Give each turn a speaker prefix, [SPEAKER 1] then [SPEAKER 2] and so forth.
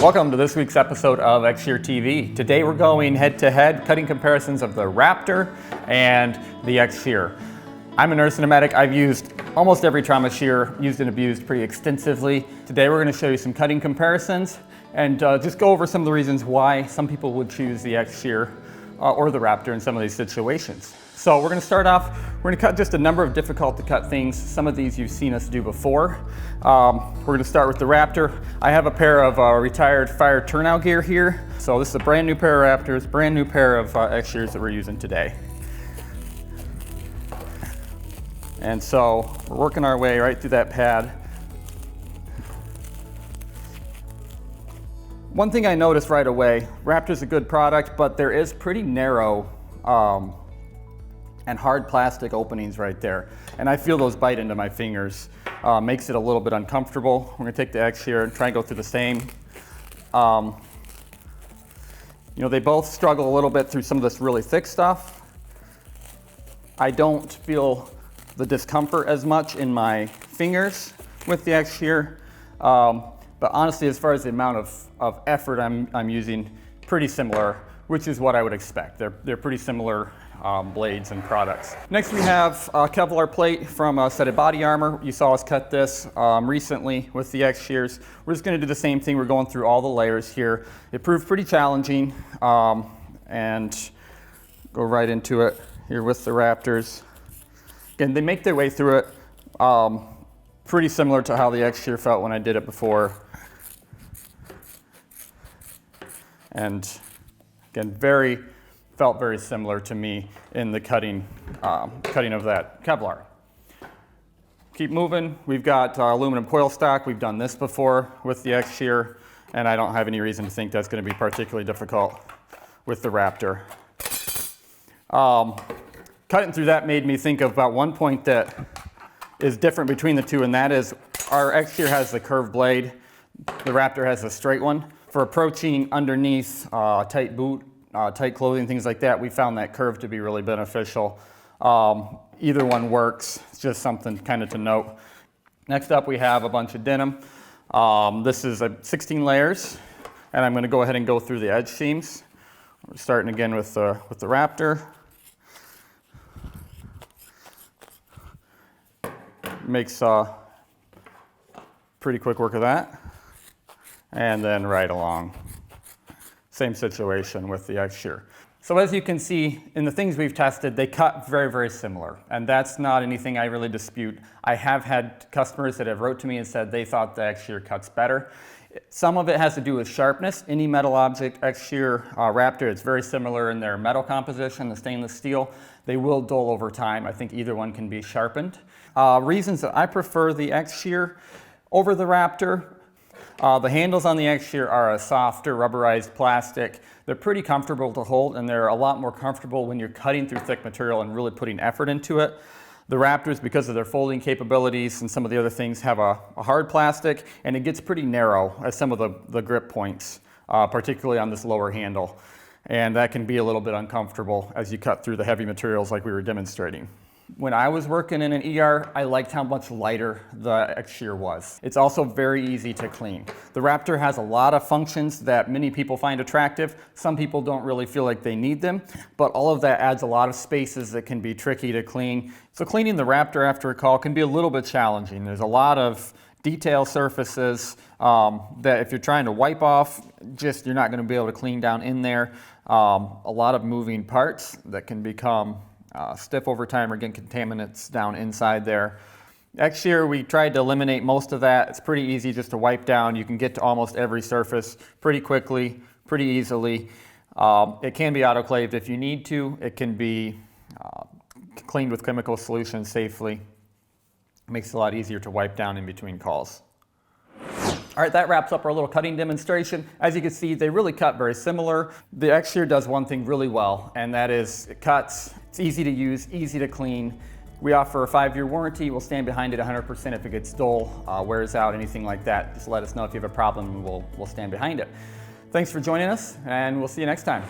[SPEAKER 1] Welcome to this week's episode of XShear TV. Today we're going head-to-head cutting comparisons of the Raptor and the XShear. I'm a nurse and a medic. I've used almost every trauma shear, used and abused pretty extensively. Today we're going to show you some cutting comparisons and just go over some of the reasons why some people would choose the XShear or the Raptor in some of these situations. So we're going to start off, we're going to cut just a number of difficult to cut things. Some of these you've seen us do before. We're going to start with the Raptor. I have a pair of retired fire turnout gear here. So this is a brand new pair of Raptors, brand new pair of XShears that we're using today. And so we're working our way right through that pad. One thing I noticed right away, Raptor's a good product, but there is pretty narrow and hard plastic openings right there. And I feel those bite into my fingers. Makes it a little bit uncomfortable. We're gonna take the XShear and try and go through the same. You know, they both struggle a little bit through some of this really thick stuff. I don't feel the discomfort as much in my fingers with the XShear. But honestly, as far as the amount of effort I'm using, pretty similar, which is what I would expect. They're pretty similar blades and products. Next we have a Kevlar plate from a set of body armor. You saw us cut this recently with the XShears. We're just gonna do the same thing. We're going through all the layers here. It proved pretty challenging and go right into it here with the Raptors. Again, they make their way through it pretty similar to how the XShear felt when I did it before. And again, felt very similar to me in the cutting of that Kevlar. Keep moving. We've got aluminum coil stock. We've done this before with the XShear, and I don't have any reason to think that's going to be particularly difficult with the Raptor. Cutting through that made me think of about one point that is different between the two, and that is our XShear has the curved blade. The Raptor has a straight one. For approaching underneath tight boot, tight clothing, things like that, we found that curve to be really beneficial. Either one works. It's just something kind of to note. Next up, we have a bunch of denim. This is 16 layers, and I'm going to go ahead and go through the edge seams. We're starting again with the Raptor. Makes pretty quick work of that. And then right along. Same situation with the XShear. So as you can see, in the things we've tested, they cut very, very similar. And that's not anything I really dispute. I have had customers that have wrote to me and said they thought the XShear cuts better. Some of it has to do with sharpness. Any metal object, XShear, Raptor, it's very similar in their metal composition, the stainless steel. They will dull over time. I think either one can be sharpened. Reasons that I prefer the XShear over the Raptor. The handles on the XShear are a softer rubberized plastic. They're pretty comfortable to hold, and they're a lot more comfortable when you're cutting through thick material and really putting effort into it. The Raptors, because of their folding capabilities and some of the other things, have a hard plastic, and it gets pretty narrow at some of the grip points, particularly on this lower handle. And that can be a little bit uncomfortable as you cut through the heavy materials like we were demonstrating. When I was working in an ER, I liked how much lighter the XShear was. It's also very easy to clean. The Raptor has a lot of functions that many people find attractive. Some people don't really feel like they need them, but all of that adds a lot of spaces that can be tricky to clean. So cleaning the Raptor after a call can be a little bit challenging. There's a lot of detail surfaces that if you're trying to wipe off, you're not going to be able to clean down in there. A lot of moving parts that can become stiff over time or get contaminants down inside there. XShear, we tried to eliminate most of that. It's pretty easy just to wipe down. You can get to almost every surface pretty quickly, pretty easily. It can be autoclaved if you need to. It can be cleaned with chemical solutions safely. It makes it a lot easier to wipe down in between calls. All right, that wraps up our little cutting demonstration. As you can see, they really cut very similar. The XShear does one thing really well, and that is it cuts. It's easy to use, easy to clean. We offer a 5-year warranty. We'll stand behind it 100% if it gets dull, wears out, anything like that. Just let us know if you have a problem and we'll stand behind it. Thanks for joining us, and we'll see you next time.